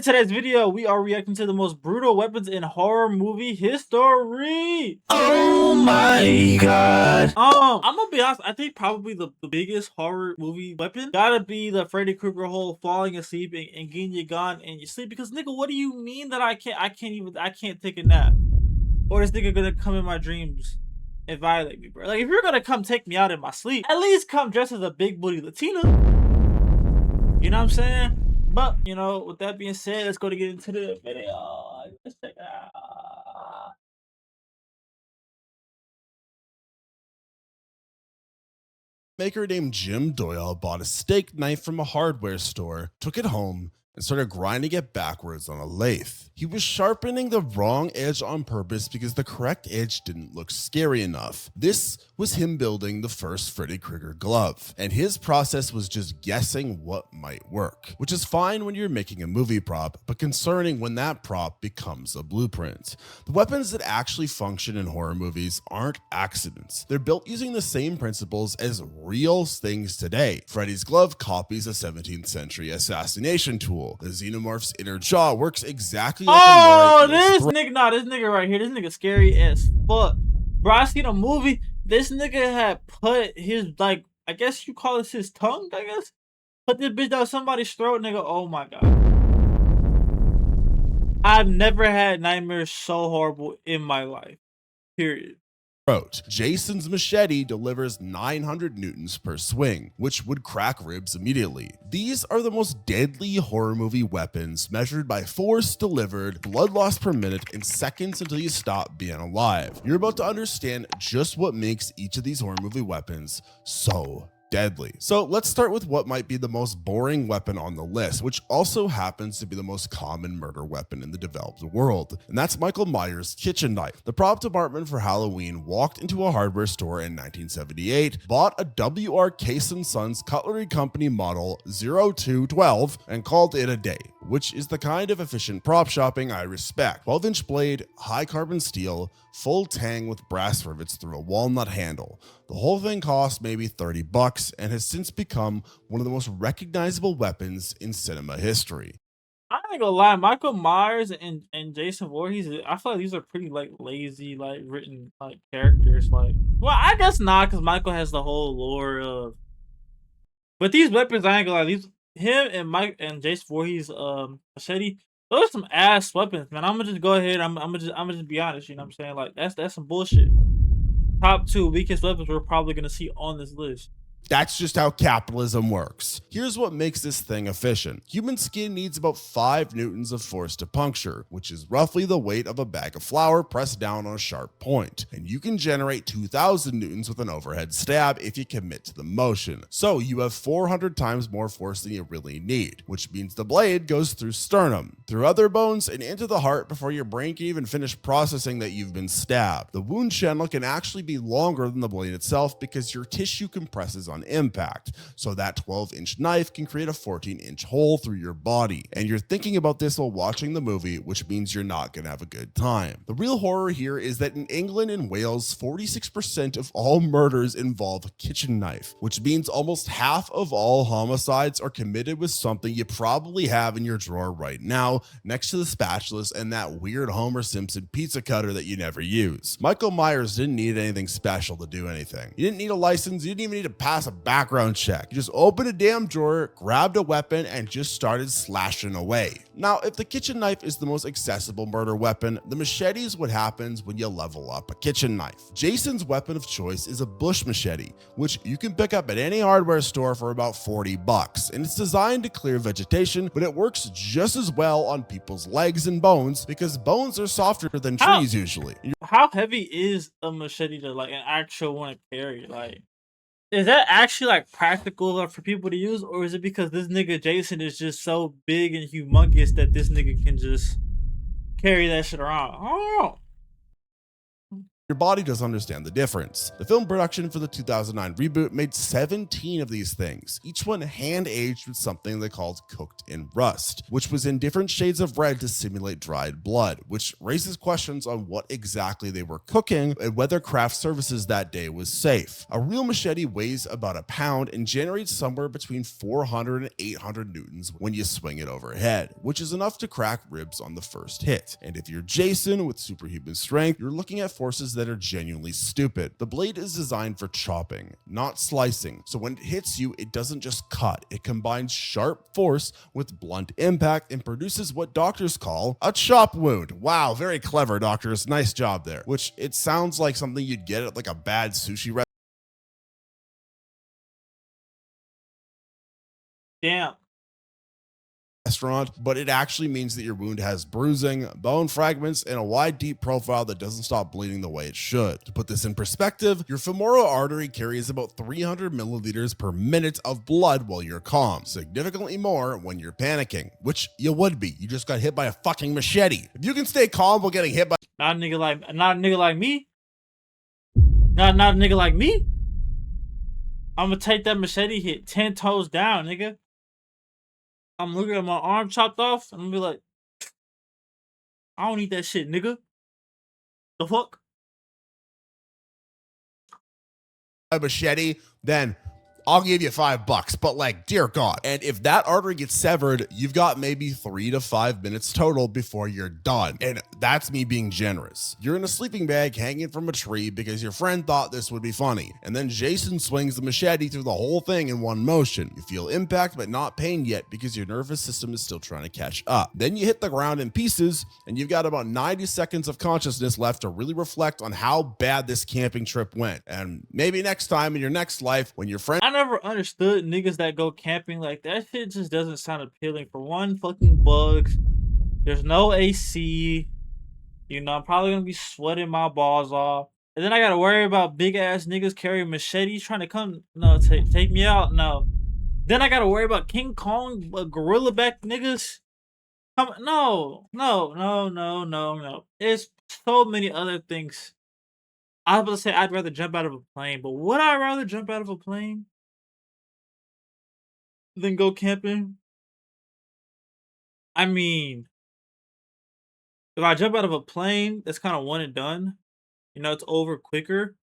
today's video, we are reacting to the most brutal weapons in horror movie history. Oh my god. I'm gonna be honest, I think probably the biggest horror movie weapon gotta be the Freddy Krueger whole falling asleep and getting your gun and you sleep. Because nigga, what do you mean that I can't take a nap? Or this nigga gonna come in my dreams and violate me, bro? Like, if you're gonna come take me out in my sleep, at least come dressed as a big booty Latina. You know what I'm saying? But, you know, with that being said, let's go to get into the video. Let's check it out. Maker named Jim Doyle bought a steak knife from a hardware store, took it home, and started grinding it backwards on a lathe. He was sharpening the wrong edge on purpose because the correct edge didn't look scary enough. This was him building the first Freddy Krueger glove, and his process was just guessing what might work, which is fine when you're making a movie prop, but concerning when that prop becomes a blueprint. The weapons that actually function in horror movies aren't accidents. They're built using the same principles as real things today. Freddy's glove copies a 17th century assassination tool. The xenomorph's inner jaw works exactly like a this nigga right here, this nigga scary as fuck. Bro, I seen a movie, this nigga had put his, like, I guess you call this his tongue, I guess? Put this bitch down somebody's throat, nigga. Oh my god. I've never had nightmares so horrible in my life. Period. Jason's machete delivers 900 newtons per swing, which would crack ribs immediately. These are the most deadly horror movie weapons, measured by force delivered, blood loss per minute, and seconds until you stop being alive. You're about to understand just what makes each of these horror movie weapons so deadly. So let's start with what might be the most boring weapon on the list, which also happens to be the most common murder weapon in the developed world, and that's Michael Myers' kitchen knife. The prop department for Halloween walked into a hardware store in 1978, bought a W.R. Case & Sons Cutlery Company model 0212, and called it a day, which is the kind of efficient prop shopping I respect. 12-inch blade, high carbon steel, full tang with brass rivets through a walnut handle. The whole thing cost maybe $30 and has since become one of the most recognizable weapons in cinema history. I ain't gonna lie, Michael Myers and Jason Voorhees, I feel like these are pretty, like, lazy, like, written, like, characters. Like, well, I guess not, because Michael has the whole lore of, but these weapons, I ain't gonna lie, these, him and Mike and Jason Voorhees machete, those are some ass weapons, man. I'm gonna just go ahead, I'm gonna just be honest, you know what I'm saying? Like, that's some bullshit. Top 2 weakest weapons we're probably gonna see on this list. That's just how capitalism works. Here's what makes this thing efficient. Human skin needs about 5 newtons of force to puncture, which is roughly the weight of a bag of flour pressed down on a sharp point. And you can generate 2,000 newtons with an overhead stab if you commit to the motion. So you have 400 times more force than you really need, which means the blade goes through sternum, through other bones, and into the heart before your brain can even finish processing that you've been stabbed. The wound channel can actually be longer than the blade itself because your tissue compresses on impact, so that 12-inch knife can create a 14-inch hole through your body. And you're thinking about this while watching the movie, which means you're not gonna have a good time. The real horror here is that in England and Wales, 46% of all murders involve a kitchen knife, which means almost half of all homicides are committed with something you probably have in your drawer right now, next to the spatulas and that weird Homer Simpson pizza cutter that you never use. Michael Myers didn't need anything special to do anything. You didn't need a license, you didn't even need to pass a background check. You just opened a damn drawer, grabbed a weapon, and just started slashing away. Now, if the kitchen knife is the most accessible murder weapon, the machete is what happens when you level up a kitchen knife. Jason's weapon of choice is a bush machete, which you can pick up at any hardware store for about $40, and it's designed to clear vegetation, but it works just as well on people's legs and bones because bones are softer than trees usually. How heavy is a machete to, like, an actual one to carry? Like, is that actually, like, practical for people to use, or is it because this nigga Jason is just so big and humongous that this nigga can just carry that shit around? I don't know. Your body doesn't understand the difference. The film production for the 2009 reboot made 17 of these things, each one hand-aged with something they called cooked in rust, which was in different shades of red to simulate dried blood, which raises questions on what exactly they were cooking and whether craft services that day was safe. A real machete weighs about a pound and generates somewhere between 400 and 800 newtons when you swing it overhead, which is enough to crack ribs on the first hit. And if you're Jason with superhuman strength, you're looking at forces that are genuinely stupid. The blade is designed for chopping, not slicing, so when it hits you, it doesn't just cut, it combines sharp force with blunt impact and produces what doctors call a chop wound. Wow, very clever, doctors, nice job there. Which it sounds like something you'd get at like a bad sushi restaurant. Damn. But it actually means that your wound has bruising, bone fragments, and a wide, deep profile that doesn't stop bleeding the way it should. To put this in perspective, your femoral artery carries about 300 milliliters per minute of blood while you're calm, significantly more when you're panicking, which you would be. You just got hit by a fucking machete. If you can stay calm while getting hit by Not a nigga like me. Not a nigga like me. I'm gonna take that machete hit 10 toes down, nigga. I'm looking at my arm chopped off, and I'm gonna be like, I don't need that shit, nigga. The fuck? a machete, then I'll give you $5, but like, dear God. And if that artery gets severed, you've got maybe 3 to 5 minutes total before you're done. And that's me being generous. You're in a sleeping bag hanging from a tree because your friend thought this would be funny. And then Jason swings the machete through the whole thing in one motion. You feel impact, but not pain yet because your nervous system is still trying to catch up. Then you hit the ground in pieces and you've got about 90 seconds of consciousness left to really reflect on how bad this camping trip went. And maybe next time in your next life, when your friend I never understood niggas that go camping. Like, that shit just doesn't sound appealing. For one, fucking bugs. There's no AC. You know, I'm probably gonna be sweating my balls off. And then I gotta worry about big ass niggas carrying machetes trying to come, no, take me out. No. Then I gotta worry about King Kong, gorilla back niggas. No. There's so many other things. I was about to say I'd rather jump out of a plane, but would I rather jump out of a plane than go camping? I mean, if I jump out of a plane, that's kind of one and done. You know, it's over quicker,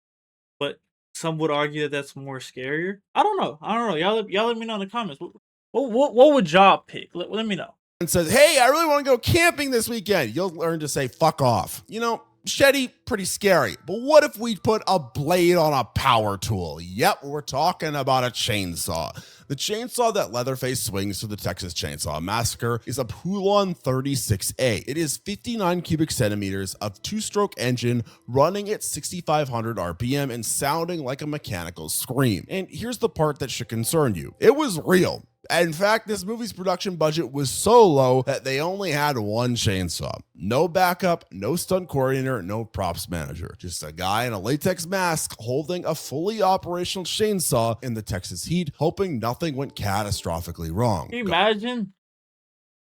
but some would argue that that's more scarier. I don't know. Y'all let me know in the comments. What would y'all pick? Let me know. says, hey, I really want to go camping this weekend, you'll learn to say fuck off. You know, machete, pretty scary. But what if we put a blade on a power tool? Yep, we're talking about a chainsaw. The chainsaw that Leatherface swings for the Texas Chainsaw Massacre is a Poulan 36A. It is 59 cubic centimeters of two-stroke engine running at 6,500 RPM and sounding like a mechanical scream. And here's the part that should concern you. It was real. In fact, this movie's production budget was so low that they only had one chainsaw. No backup, no stunt coordinator, no props manager. Just a guy in a latex mask holding a fully operational chainsaw in the Texas heat, hoping nothing went catastrophically wrong. Can you imagine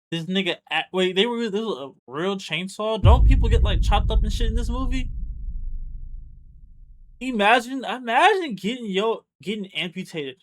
this nigga? Wait, this was a real chainsaw? Don't people get like chopped up and shit in this movie? Imagine getting amputated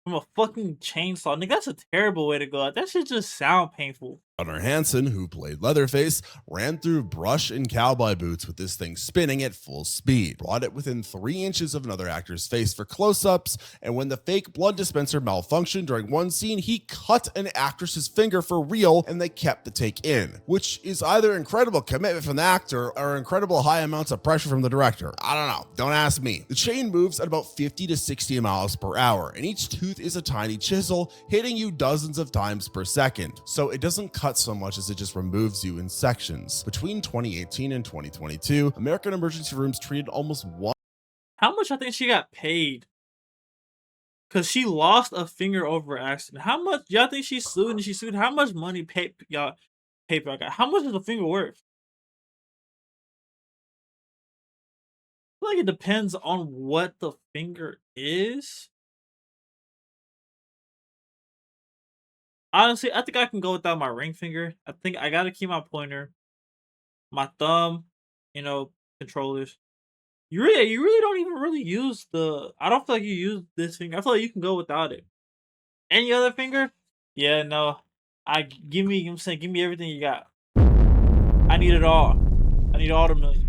from a fucking chainsaw. Nigga, that's a terrible way to go out. That shit just sound painful. Gunnar Hansen, who played Leatherface, ran through brush and cowboy boots with this thing spinning at full speed, brought it within 3 inches of another actor's face for close-ups, and when the fake blood dispenser malfunctioned during one scene, he cut an actress's finger for real, and they kept the take in, which is either incredible commitment from the actor or incredible high amounts of pressure from the director. I don't know. Don't ask me. The chain moves at about 50 to 60 miles per hour, and each tooth is a tiny chisel, hitting you dozens of times per second, so it doesn't cut so much as it just removes you in sections. Between 2018 and 2022, American emergency rooms treated almost one. How much I think she got paid? Cause she lost a finger over an accident. How much y'all think she sued? And she sued. How much money y'all got? How much is the finger worth? I feel like it depends on what the finger is. Honestly, I think I can go without my ring finger. I think I gotta keep my pointer, my thumb, controllers. you really don't even really use the. I don't feel like you use this finger. I feel like you can go without it. Any other finger? Yeah, no. Give me. I'm saying, give me everything you got. I need it all. I need all the million.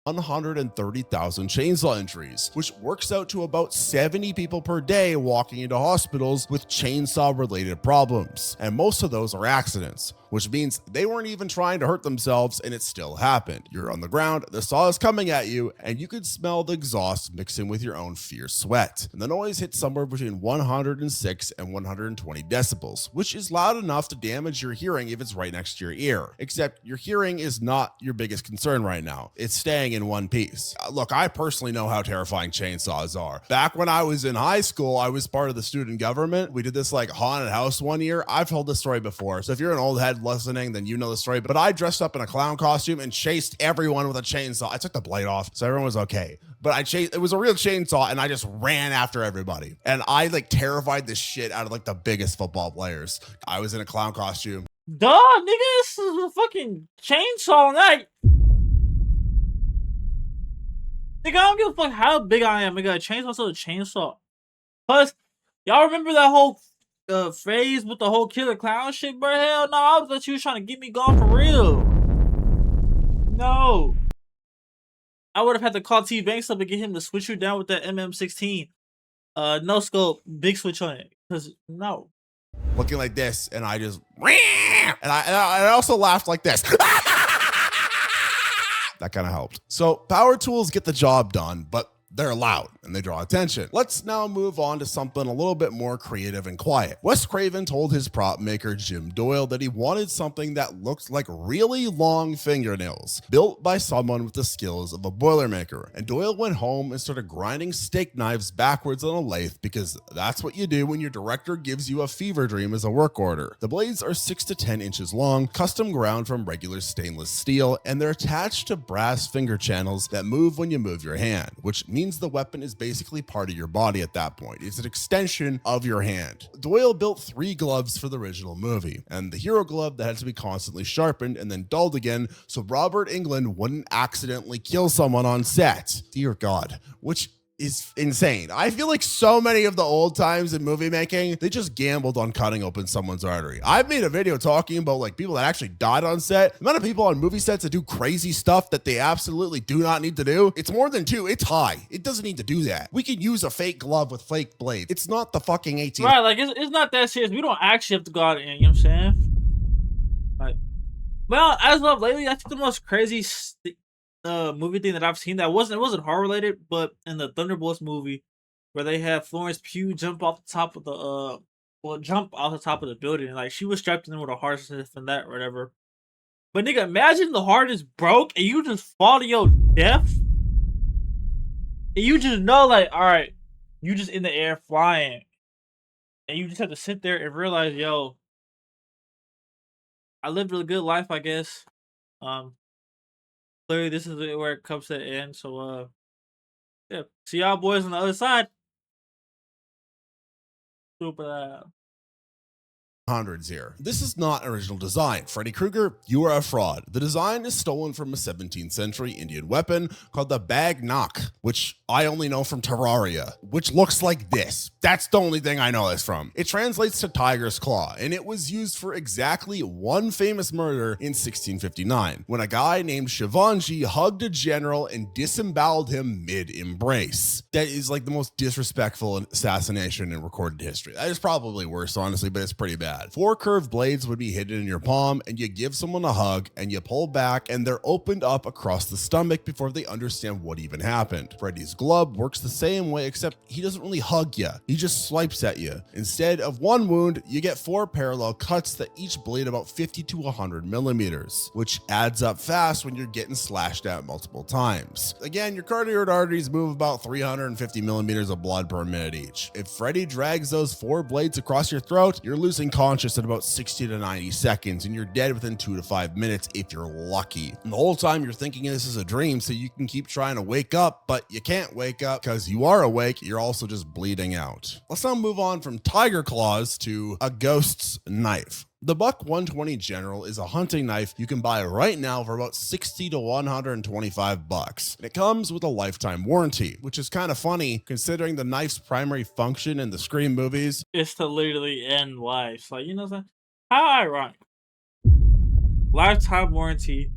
130,000 chainsaw injuries, which works out to about 70 people per day walking into hospitals with chainsaw related problems. And most of those are accidents, which means they weren't even trying to hurt themselves and it still happened. You're on the ground, the saw is coming at you, and you could smell the exhaust mixing with your own fierce sweat. And the noise hits somewhere between 106 and 120 decibels, which is loud enough to damage your hearing if it's right next to your ear. Except your hearing is not your biggest concern right now. It's staying in one piece. Look, I personally know how terrifying chainsaws are. Back when I was in high school, I was part of the student government. We did this like haunted house one year. I've told this story before, so if you're an old head listening, then you know the story. But I dressed up in a clown costume and chased everyone with a chainsaw. I took the blade off, so everyone was okay. But it was a real chainsaw, and I just ran after everybody. And I like terrified the shit out of like the biggest football players. I was in a clown costume. Duh, nigga, this is a fucking chainsaw night. Nigga, I don't give a fuck how big I am. Nigga, a chainsaw still a chainsaw. Plus, y'all remember that whole phase with the whole killer clown shit, bro? Hell no, I thought you was trying to get me gone for real. No. I would have had to call T Banks up and get him to switch you down with that MM16. No scope, big switch on it. Cause no. Looking like this, and I just and I also laughed like this. That kind of helped. So power tools get the job done, but they're loud and they draw attention. Let's now move on to something a little bit more creative and quiet. Wes Craven told his prop maker Jim Doyle that he wanted something that looked like really long fingernails, built by someone with the skills of a Boilermaker. And Doyle went home and started grinding steak knives backwards on a lathe because that's what you do when your director gives you a fever dream as a work order. The blades are 6 to 10 inches long, custom ground from regular stainless steel, and they're attached to brass finger channels that move when you move your hand, which means the weapon is basically part of your body at that point. It's an extension of your hand. Doyle built 3 gloves for the original movie, and the hero glove that had to be constantly sharpened and then dulled again so Robert Englund wouldn't accidentally kill someone on set. Dear God, which is insane. I feel like so many of the old times in movie making, they just gambled on cutting open someone's artery. I've made a video talking about like people that actually died on set. The amount of people on movie sets that do crazy stuff that they absolutely do not need to do. It's more than 2. It's high. It doesn't need to do that. We can use a fake glove with fake blades. It's not the fucking 18. Right, like it's not that serious. We don't actually have to go out and, you know what I'm saying? Like, well, as of lately, I think the most crazy movie thing that I've seen it wasn't horror related, but in the Thunderbolts movie where they had Florence Pugh jump off the top of the jump off the top of the building, and like she was strapped in with a heart and that or whatever. But nigga, imagine the heart is broke and you just fall to your death. And you just know, like, alright, you just in the air flying. And you just have to sit there and realize, yo, I lived a good life, I guess. Clearly this is where it comes to the end. So yeah. See y'all boys on the other side. Super. Hundreds here. This is not original design. Freddy Krueger, you are a fraud. The design is stolen from a 17th century Indian weapon called the Bagnak, which I only know from Terraria, which looks like this. That's the only thing I know this from. It translates to tiger's claw, and it was used for exactly one famous murder in 1659, when a guy named Shivanji hugged a general and disemboweled him mid-embrace. That is like the most disrespectful assassination in recorded history. That is probably worse, honestly, but it's pretty bad. 4 curved blades would be hidden in your palm, and you give someone a hug, and you pull back, and they're opened up across the stomach before they understand what even happened. Freddy's glove works the same way, except he doesn't really hug you. He just swipes at you. Instead of 1 wound, you get 4 parallel cuts that each bleed about 50 to 100 millimeters, which adds up fast when you're getting slashed at multiple times. Again, your carotid arteries move about 350 millimeters of blood per minute each. If Freddy drags those 4 blades across your throat, you're losing conscious in about 60 to 90 seconds, and you're dead within 2 to 5 minutes if you're lucky. And the whole time you're thinking this is a dream, so you can keep trying to wake up, but you can't wake up because you are awake, you're also just bleeding out. Let's now move on from tiger claws to a ghost's knife. The Buck 120 General is a hunting knife you can buy right now for about 60 to 125 bucks. And it comes with a lifetime warranty, which is kind of funny considering the knife's primary function in the Scream movies It's to literally end life. Like, you know what I'm saying? How ironic. Lifetime warranty,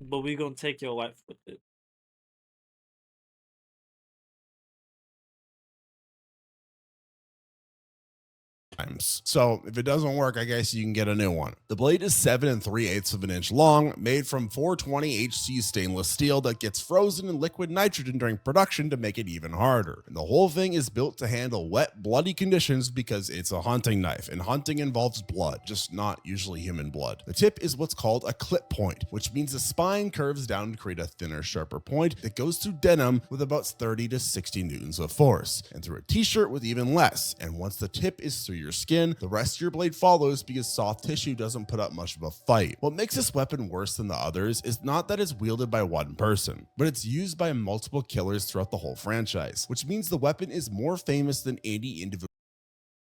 but we gonna take your life with it. times. So if it doesn't work, I guess you can get a new one. The blade is 7 3/8 of an inch long, made from 420 HC stainless steel that gets frozen in liquid nitrogen during production to make it even harder. And the whole thing is built to handle wet, bloody conditions because it's a hunting knife, and hunting involves blood, just not usually human blood. The tip is what's called a clip point, which means the spine curves down to create a thinner, sharper point that goes through denim with about 30 to 60 newtons of force, and through a t-shirt with even less. And once the tip is through your skin, the rest of your blade follows because soft tissue doesn't put up much of a fight. What makes this weapon worse than the others is not that it's wielded by one person, but it's used by multiple killers throughout the whole franchise, which means the weapon is more famous than any individual.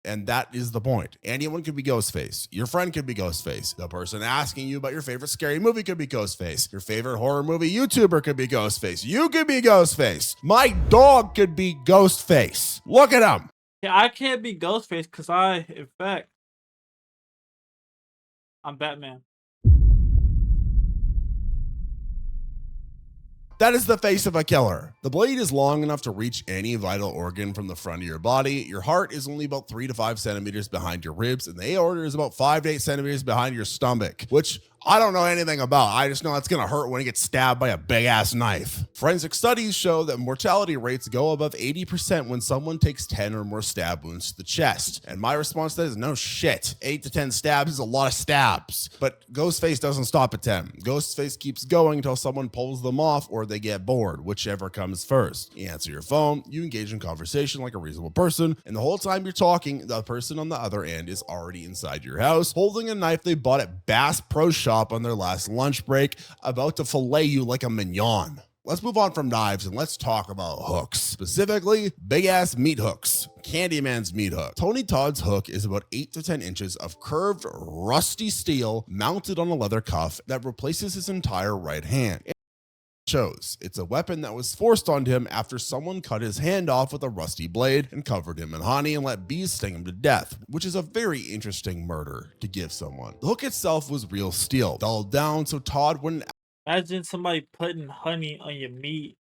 And that is the point. Anyone could be Ghostface. Your friend could be Ghostface. The person asking you about your favorite scary movie could be Ghostface. Your favorite horror movie YouTuber could be Ghostface. You could be Ghostface. My dog could be Ghostface. Look at him. Yeah, I can't be Ghostface because in fact, I'm Batman. That is the face of a killer. The blade is long enough to reach any vital organ from the front of your body. Your heart is only about 3 to 5 centimeters behind your ribs, and the aorta is about 5 to 8 centimeters behind your stomach, which I don't know anything about. I just know it's gonna hurt when it gets stabbed by a big ass knife. Forensic studies show that mortality rates go above 80% when someone takes 10 or more stab wounds to the chest. And my response to that is no shit. 8 to 10 stabs is a lot of stabs. But Ghostface doesn't stop at 10. Ghostface keeps going until someone pulls them off or they get bored, whichever comes first. You answer your phone, you engage in conversation like a reasonable person, and the whole time you're talking, the person on the other end is already inside your house, holding a knife they bought at Bass Pro Shop on their last lunch break, about to fillet you like a mignon. Let's move on from knives and let's talk about hooks. Specifically, big ass meat hooks. Candyman's meat hook. Tony Todd's hook is about 8 to 10 inches of curved, rusty steel mounted on a leather cuff that replaces his entire right hand. Shows it's a weapon that was forced onto him after someone cut his hand off with a rusty blade and covered him in honey and let bees sting him to death, which is a very interesting murder to give someone. The hook itself was real steel, dulled down so Todd wouldn't. Imagine somebody putting honey on your meat,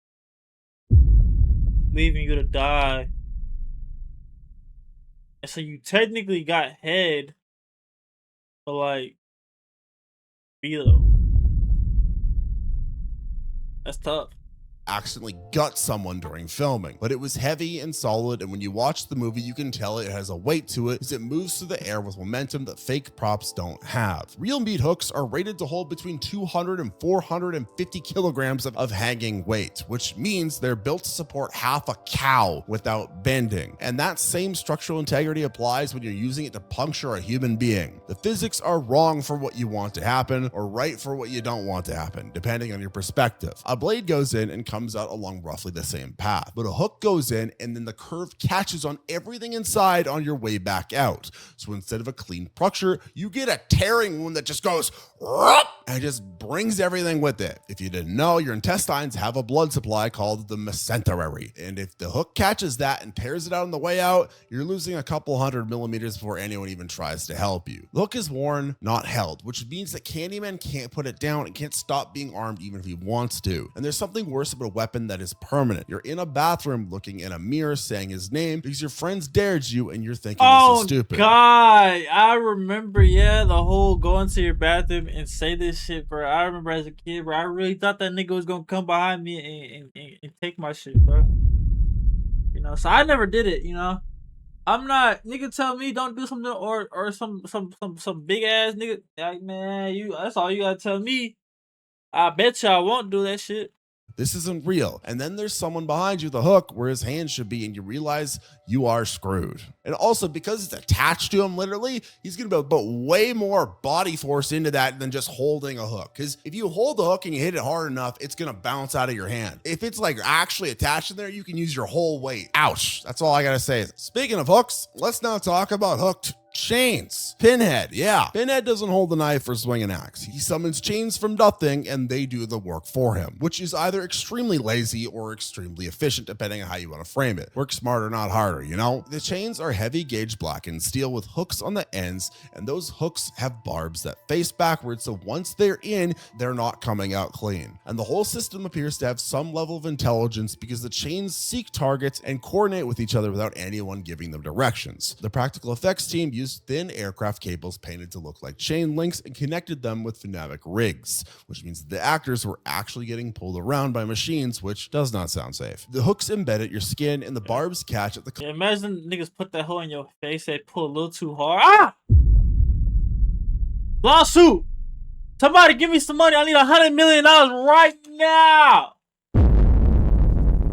leaving you to die. And so you technically got head, but like, though. That's tough. Accidentally gut someone during filming, but it was heavy and solid, and when you watch the movie you can tell it has a weight to it as it moves through the air with momentum that fake props don't have. Real meat hooks are rated to hold between 200 and 450 kilograms of hanging weight, which means they're built to support half a cow without bending, and that same structural integrity applies when you're using it to puncture a human being. The physics are wrong for what you want to happen or right for what you don't want to happen, depending on your perspective. A blade goes in and comes out along roughly the same path, but a hook goes in and then the curve catches on everything inside on your way back out. So instead of a clean puncture, you get a tearing wound that just goes and just brings everything with it. If you didn't know, your intestines have a blood supply called the mesentery, and if the hook catches that and tears it out on the way out, you're losing a couple 100 millimeters before anyone even tries to help you. The hook is worn, not held, which means that Candyman can't put it down and can't stop being armed even if he wants to. And there's something worse about a weapon that is permanent. You're in a bathroom looking in a mirror saying his name because your friends dared you and you're thinking this is stupid. Oh God, I remember, yeah, the whole go into your bathroom and say this shit, bro. I remember as a kid, bro, I really thought that nigga was gonna come behind me and take my shit, bro. You know, so I never did it, you know. I'm not, nigga tell me don't do something or some big ass nigga, like, man, that's all you gotta tell me. I bet you I won't do that shit. This isn't real. And then there's someone behind you, the hook, where his hand should be, and you realize you are screwed. And also, because it's attached to him literally, he's gonna put way more body force into that than just holding a hook. Because if you hold the hook and you hit it hard enough, it's gonna bounce out of your hand. If it's like actually attached in there, you can use your whole weight. Ouch. That's all I gotta say. Speaking of hooks, let's now talk about Hooked. Chains. Pinhead, yeah. Pinhead doesn't hold the knife or swing an axe. He summons chains from nothing and they do the work for him, which is either extremely lazy or extremely efficient depending on how you want to frame it. Work smarter, not harder, you know? The chains are heavy gauge blackened steel with hooks on the ends, and those hooks have barbs that face backwards, so once they're in, they're not coming out clean. And the whole system appears to have some level of intelligence because the chains seek targets and coordinate with each other without anyone giving them directions. The practical effects team used thin aircraft cables painted to look like chain links and connected them with pneumatic rigs, which means the actors were actually getting pulled around by machines, which does not sound safe. The hooks embed at your skin and the barbs catch at the Yeah, imagine niggas put that hole in your face, they pull a little too hard. Ah! Lawsuit! Somebody give me some money. I need $100 million right now.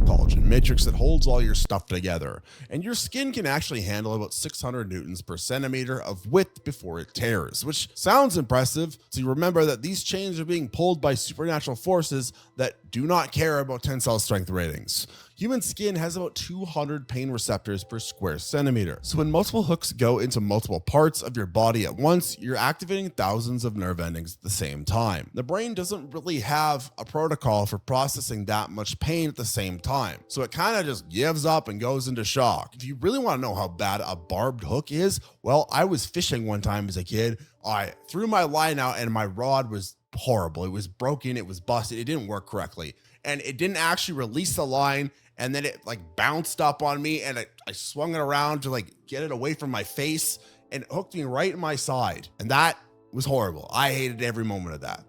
collagen matrix that holds all your stuff together, and your skin can actually handle about 600 newtons per centimeter of width before it tears, which sounds impressive. So you remember that these chains are being pulled by supernatural forces that do not care about tensile strength ratings. Human skin has about 200 pain receptors per square centimeter. So when multiple hooks go into multiple parts of your body at once, you're activating thousands of nerve endings at the same time. The brain doesn't really have a protocol for processing that much pain at the same time. So it kind of just gives up and goes into shock. If you really want to know how bad a barbed hook is, well, I was fishing one time as a kid. I threw my line out and my rod was horrible. It was broken. It was busted. It didn't work correctly. And it didn't actually release the line. And then it like bounced up on me and I swung it around to like get it away from my face and it hooked me right in my side. And that was horrible. I hated every moment of that.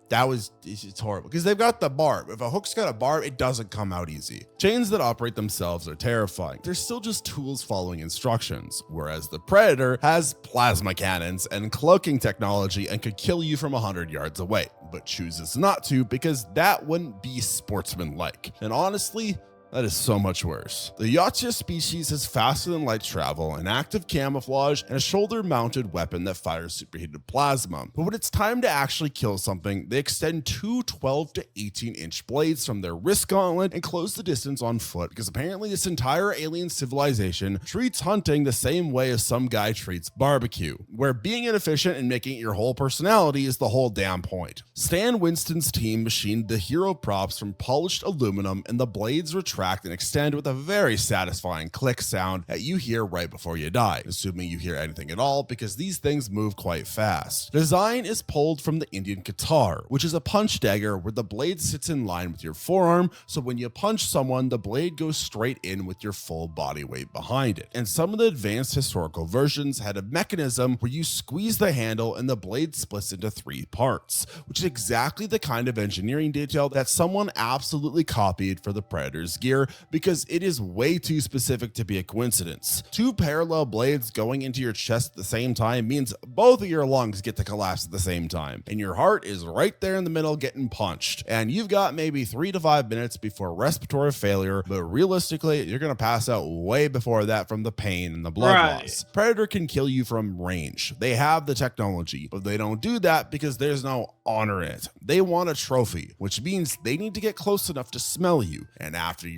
It's horrible because they've got the barb. If a hook's got a barb, it doesn't come out easy. Chains that operate themselves are terrifying. They're still just tools following instructions, whereas the Predator has plasma cannons and cloaking technology and could kill you from 100 yards away, but chooses not to because that wouldn't be sportsmanlike. And honestly, that is so much worse. The Yautja species has faster than light travel, an active camouflage, and a shoulder-mounted weapon that fires superheated plasma. But when it's time to actually kill something, they extend two 12 to 18-inch blades from their wrist gauntlet and close the distance on foot, because apparently this entire alien civilization treats hunting the same way as some guy treats barbecue, where being inefficient and making it your whole personality is the whole damn point. Stan Winston's team machined the hero props from polished aluminum, and the blades retract and extend with a very satisfying click sound that you hear right before you die, assuming you hear anything at all, because these things move quite fast. Design is pulled from the Indian Katar, which is a punch dagger where the blade sits in line with your forearm, so when you punch someone, the blade goes straight in with your full body weight behind it. And some of the advanced historical versions had a mechanism where you squeeze the handle and the blade splits into 3 parts, which is exactly the kind of engineering detail that someone absolutely copied for the Predator's gear, because it is way too specific to be a coincidence. 2 parallel blades going into your chest at the same time means both of your lungs get to collapse at the same time, and your heart is right there in the middle getting punched, and you've got maybe 3 to 5 minutes before respiratory failure, but realistically you're gonna pass out way before that from the pain and the blood loss. Predator can kill you from range. They have the technology, but they don't do that because there's no honor in it. They want a trophy, which means they need to get close enough to smell you, and after you're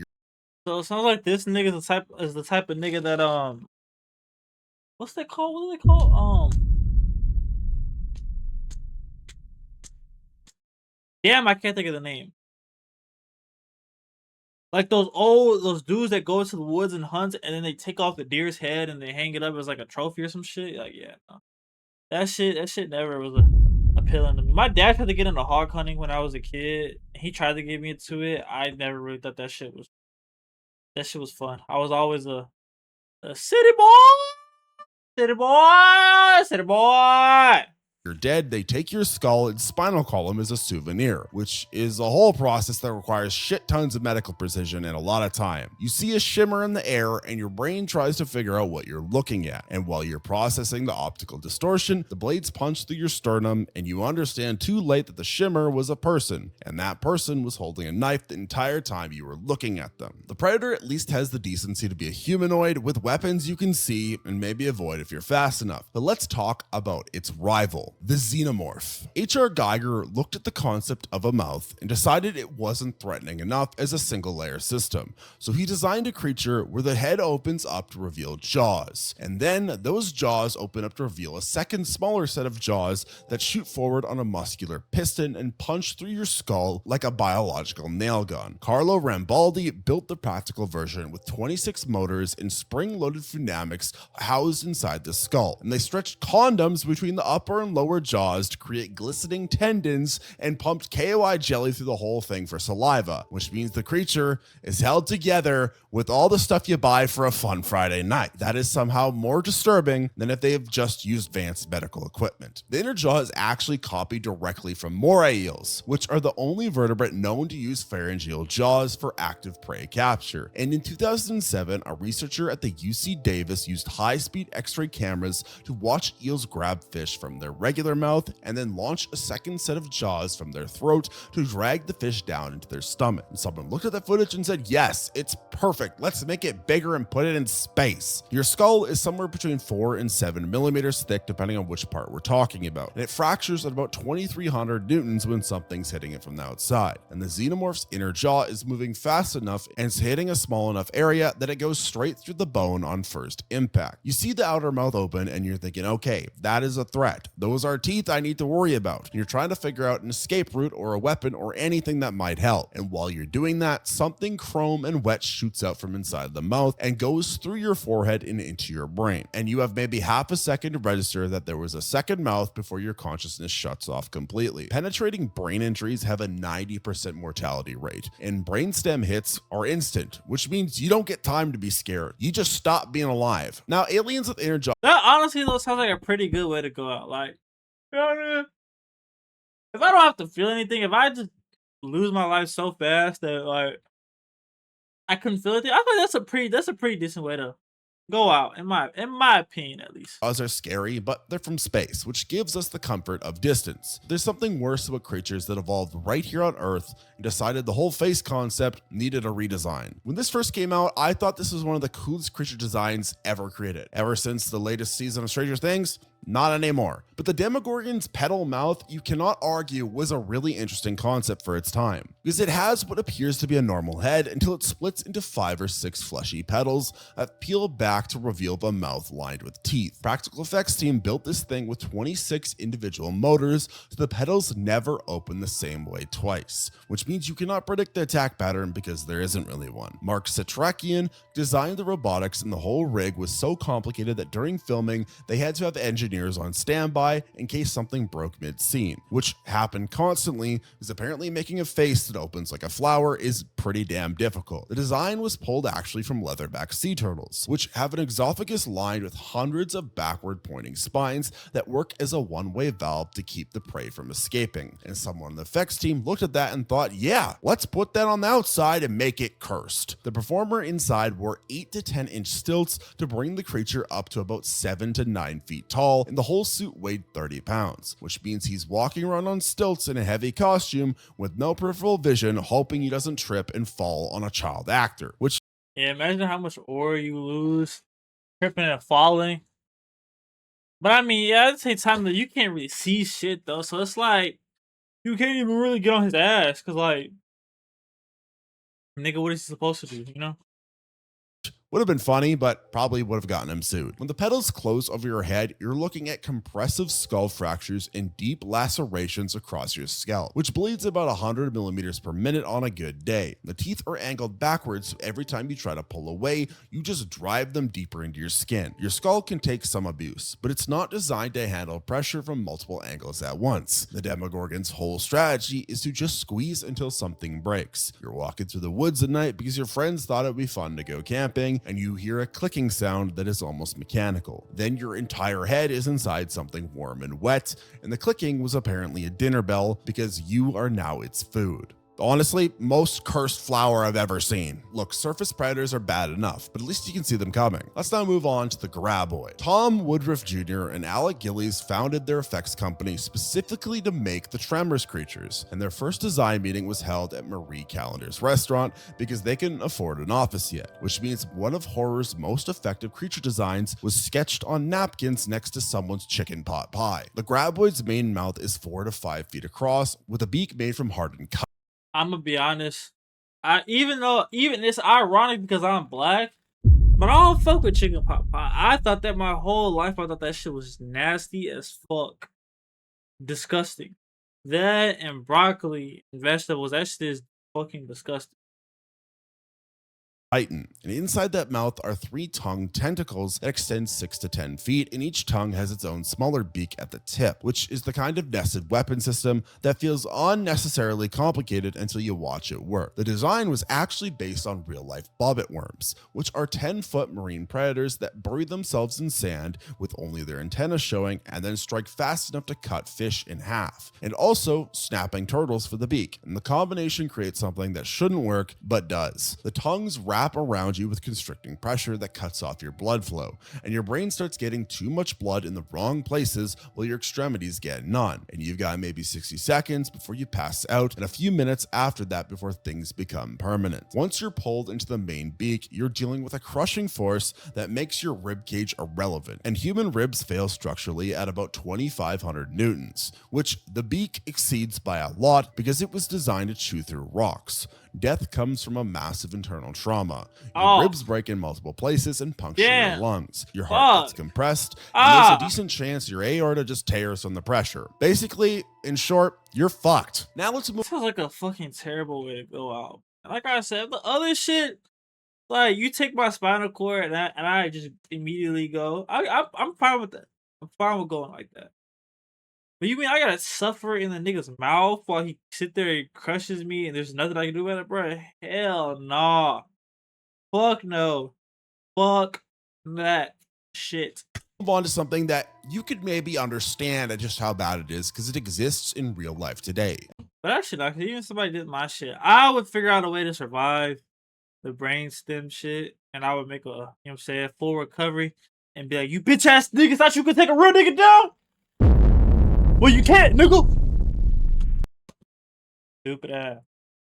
So it sounds like this nigga is the type of nigga that what's they called? What are they called? Damn, I can't think of the name. Like those dudes that go into the woods and hunt and then they take off the deer's head and they hang it up as like a trophy or some shit. Like, yeah, no. That shit never was appealing to me. My dad tried to get into hog hunting when I was a kid. He tried to get me into it. I never really thought that shit was fun. I was always a city boy. you're dead, they take your skull and spinal column as a souvenir, which is a whole process that requires shit tons of medical precision and a lot of time. You see a shimmer in the air and your brain tries to figure out what you're looking at, and while you're processing the optical distortion, the blades punch through your sternum and you understand too late that the shimmer was a person, and that person was holding a knife the entire time you were looking at them. The Predator at least has the decency to be a humanoid with weapons you can see and maybe avoid if you're fast enough. But let's talk about its rival, The Xenomorph. H.R. Geiger looked at the concept of a mouth and decided it wasn't threatening enough as a single layer system, so he designed a creature where the head opens up to reveal jaws, and then those jaws open up to reveal a second smaller set of jaws that shoot forward on a muscular piston and punch through your skull like a biological nail gun. Carlo Rambaldi built the practical version with 26 motors and spring-loaded funamics housed inside the skull, and they stretched condoms between the upper and lower jaws to create glistening tendons and pumped KOI jelly through the whole thing for saliva, which means the creature is held together with all the stuff you buy for a fun Friday night. That is somehow more disturbing than if they've just used advanced medical equipment. The inner jaw is actually copied directly from moray eels, which are the only vertebrate known to use pharyngeal jaws for active prey capture. And in 2007, a researcher at the UC Davis used high-speed X-ray cameras to watch eels grab fish from their regular mouth and then launch a second set of jaws from their throat to drag the fish down into their stomach. And someone looked at the footage and said, yes, it's perfect. Let's make it bigger and put it in space. Your skull is somewhere between 4 and 7 millimeters thick, depending on which part we're talking about. And it fractures at about 2,300 newtons when something's hitting it from the outside. And the Xenomorph's inner jaw is moving fast enough and it's hitting a small enough area that it goes straight through the bone on first impact. You see the outer mouth open and you're thinking, okay, that is a threat. Those are teeth I need to worry about. And you're trying to figure out an escape route or a weapon or anything that might help. And while you're doing that, something chrome and wet shoots out from inside the mouth and goes through your forehead and into your brain. And you have maybe half a second to register that there was a second mouth before your consciousness shuts off completely. Penetrating brain injuries have a 90% mortality rate, and brainstem hits are instant, which means you don't get time to be scared. You just stop being alive. Now, aliens with inner jaw. That honestly though sounds like a pretty good way to go out. Like, you know what I mean? If I don't have to feel anything, if I just lose my life so fast that like I couldn't feel anything, I think that's a pretty decent way to go out, in my opinion at least. Jaws are scary, but they're from space, which gives us the comfort of distance. There's something worse about creatures that evolved right here on Earth and decided the whole face concept needed a redesign. When this first came out, I thought this was one of the coolest creature designs ever created. Ever since the latest season of Stranger Things, not anymore. But the Demogorgon's petal mouth, you cannot argue, was a really interesting concept for its time, because it has what appears to be a normal head until it splits into 5 or 6 fleshy petals that peel back to reveal the mouth lined with teeth. Practical effects team built this thing with 26 individual motors, so the petals never open the same way twice, which means you cannot predict the attack pattern because there isn't really one. Mark Citrakian designed the robotics, and the whole rig was so complicated that during filming they had to have engineers on standby in case something broke mid-scene, which happened constantly, because apparently making a face that opens like a flower is pretty damn difficult. The design was pulled actually from leatherback sea turtles, which have an esophagus lined with hundreds of backward pointing spines that work as a one-way valve to keep the prey from escaping. And someone on the effects team looked at that and thought, yeah, let's put that on the outside and make it cursed. The performer inside wore 8 to 10 inch stilts to bring the creature up to about 7 to 9 feet tall, and the whole suit weighed 30 pounds, which means he's walking around on stilts in a heavy costume with no peripheral vision, hoping he doesn't trip and fall on a child actor, which Yeah, imagine how much ore you lose tripping and falling. But I mean, yeah, at the same time that you can't really see shit though, so it's like you can't even really get on his ass because like, nigga, what is he supposed to do? You know? would have been funny, but probably would have gotten him sued. When the petals close over your head, you're looking at compressive skull fractures and deep lacerations across your scalp, which bleeds about 100 millimeters per minute on a good day. The teeth are angled backwards, so every time you try to pull away, you just drive them deeper into your skin. Your skull can take some abuse, but it's not designed to handle pressure from multiple angles at once. The Demogorgon's whole strategy is to just squeeze until something breaks. You're walking through the woods at night because your friends thought it would be fun to go camping, and you hear a clicking sound that is almost mechanical. Then your entire head is inside something warm and wet, and the clicking was apparently a dinner bell because you are now its food. Honestly, most cursed flower I've ever seen. Look, surface predators are bad enough, but at least you can see them coming. Let's now move on to the graboid. Tom Woodruff Jr. and Alec Gillies founded their effects company specifically to make the Tremors creatures, and their first design meeting was held at Marie Callender's restaurant because they couldn't afford an office yet, which means one of horror's most effective creature designs was sketched on napkins next to someone's chicken pot pie. The graboid's main mouth is 4 to 5 feet across, with a beak made from hardened cotton. I'm gonna be honest. Even it's ironic because I'm black, but I don't fuck with chicken pot pie. I thought that my whole life. I thought that shit was nasty as fuck, disgusting. That and broccoli and vegetables. That shit is fucking disgusting. Titan, and inside that mouth are 3 tongue tentacles that extend 6 to 10 feet, and each tongue has its own smaller beak at the tip, which is the kind of nested weapon system that feels unnecessarily complicated until you watch it work. The design was actually based on real-life bobbit worms, which are 10-foot marine predators that bury themselves in sand with only their antennas showing and then strike fast enough to cut fish in half, and also snapping turtles for the beak, and the combination creates something that shouldn't work but does. The tongues wrap around you with constricting pressure that cuts off your blood flow, and your brain starts getting too much blood in the wrong places while your extremities get none, and you've got maybe 60 seconds before you pass out and a few minutes after that before things become permanent. Once you're pulled into the main beak, you're dealing with a crushing force that makes your rib cage irrelevant, and human ribs fail structurally at about 2,500 newtons, which the beak exceeds by a lot because it was designed to chew through rocks. Death comes from a massive internal trauma. Your ribs break in multiple places and puncture your lungs. Your heart gets compressed, and there's a decent chance your aorta just tears from the pressure. Basically, in short, you're fucked. Now let's move. Sounds like a fucking terrible way to go out. Like I said, the other shit, like you take my spinal cord and I just immediately go. I'm fine with that. I'm fine with going like that. But you mean I gotta suffer in the nigga's mouth while he sit there and crushes me and there's nothing I can do about it, bro? Hell nah. Fuck no. Fuck that shit. Move on to something that you could maybe understand at just how bad it is because it exists in real life today. But actually, not, 'cause even if somebody did my shit, I would figure out a way to survive the brainstem shit, and I would make a, you know what I'm saying, full recovery and be like, you bitch ass niggas thought you could take a real nigga down? Well, you can't, nigga. Stupid ass.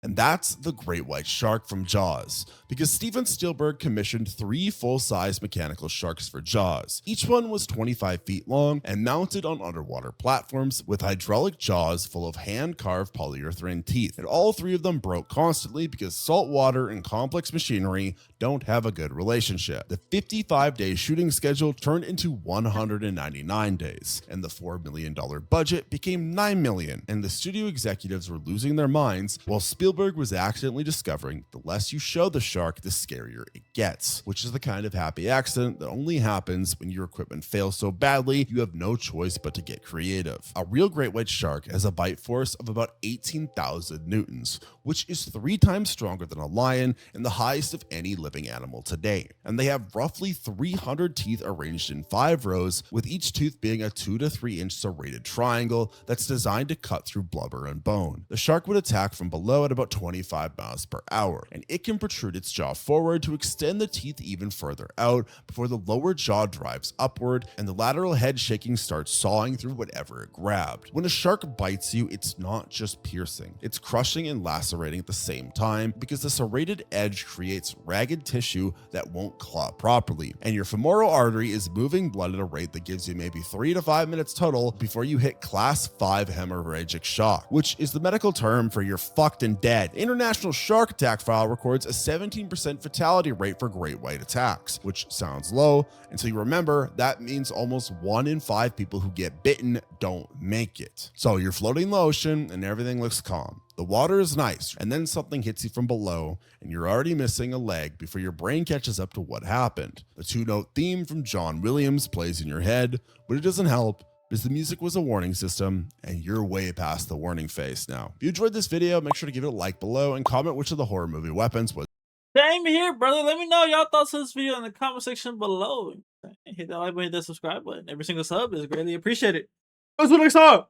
And that's the great white shark from Jaws, because Steven Spielberg commissioned 3 full-size mechanical sharks for Jaws. Each one was 25 feet long and mounted on underwater platforms with hydraulic jaws full of hand-carved polyurethane teeth, and all 3 of them broke constantly because salt water and complex machinery don't have a good relationship. The 55-day shooting schedule turned into 199 days, and the $4 million budget became $9 million, and the studio executives were losing their minds while Spielberg was accidentally discovering the less you show the shark, the scarier it gets, which is the kind of happy accident that only happens when your equipment fails so badly you have no choice but to get creative. A real great white shark has a bite force of about 18,000 newtons, which is 3 times stronger than a lion and the highest of any living animal today. And they have roughly 300 teeth arranged in 5 rows, with each tooth being a 2 to 3 inch serrated triangle that's designed to cut through blubber and bone. The shark would attack from below at about 25 miles per hour, and it can protrude its jaw forward to extend the teeth even further out before the lower jaw drives upward and the lateral head shaking starts sawing through whatever it grabbed. When a shark bites you, it's not just piercing, it's crushing and lacerating at the same time because the serrated edge creates ragged tissue that won't clot properly, and your femoral artery is moving blood at a rate that gives you maybe 3 to 5 minutes total before you hit class 5 hemorrhagic shock, which is the medical term for you're fucked and dead. International Shark Attack File records a 17% fatality rate for great white attacks, which sounds low until you remember that means almost 1 in 5 people who get bitten don't make it. So you're floating in the ocean and everything looks calm. The water is nice, and then something hits you from below, and you're already missing a leg before your brain catches up to what happened. The 2-note theme from John Williams plays in your head, but it doesn't help because the music was a warning system, and you're way past the warning phase now. If you enjoyed this video, make sure to give it a like below and comment which of the horror movie weapons was. Same here, brother. Let me know y'all thoughts on this video in the comment section below. Hit that like button, hit that subscribe button. Every single sub is greatly appreciated. Until next time.